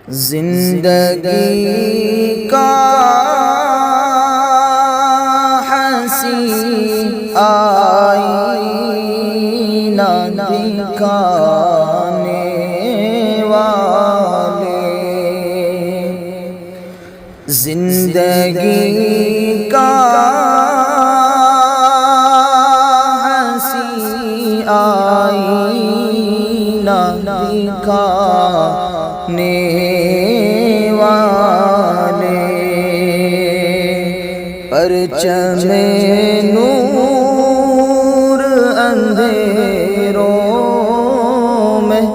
زندگی کا حسین آئینہ دکھانے والے، زندگی کا حسین آئینہ دکھانے پرچم نور اندھیروں میں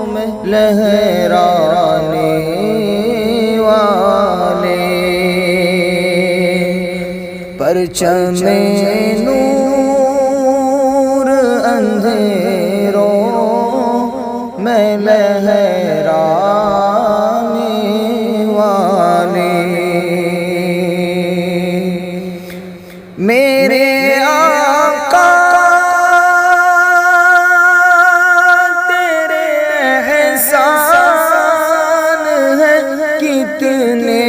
لہرانے والے، پرچم نور اندھیروں میں لہرانے والے، میرے آقا تیرے احسان ہیں کتنے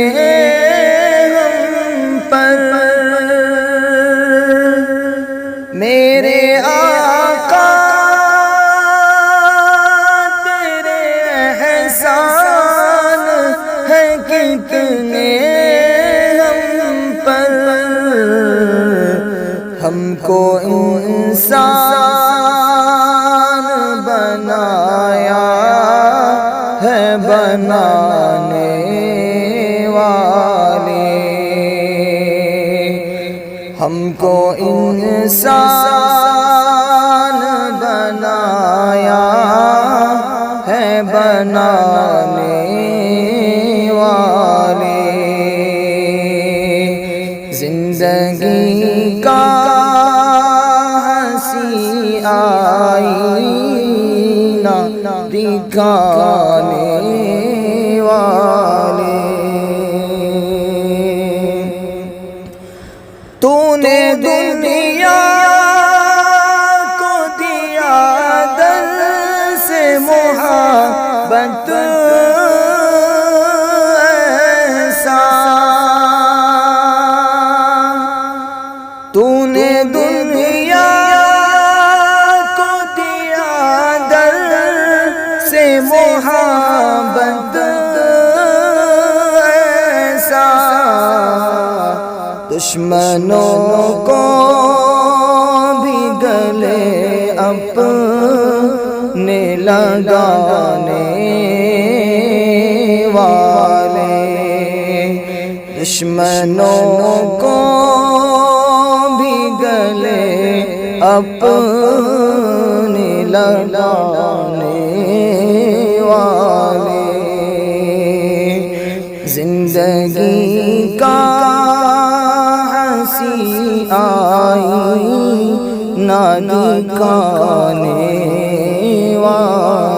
ہم پر، میرے آقا تیرے احسان ہیں کتنے ہم پر، ہم کو انسان بنایا ہے بنانے والے، ہم کو انسان بنایا ہے بنانے والے، زندگی کا حسین آئینہ دکھانے والے، تو نے دنیا کو دیا دل سے محبت تو نے دنیا کو دیا دل سے محبت ایسا، دشمنوں کو بھی گلے اپنے لگانے والے، دشمنوں کو گلے اپنے لگانے والے، زندگی کا حسین آئینہ دکھانے والے۔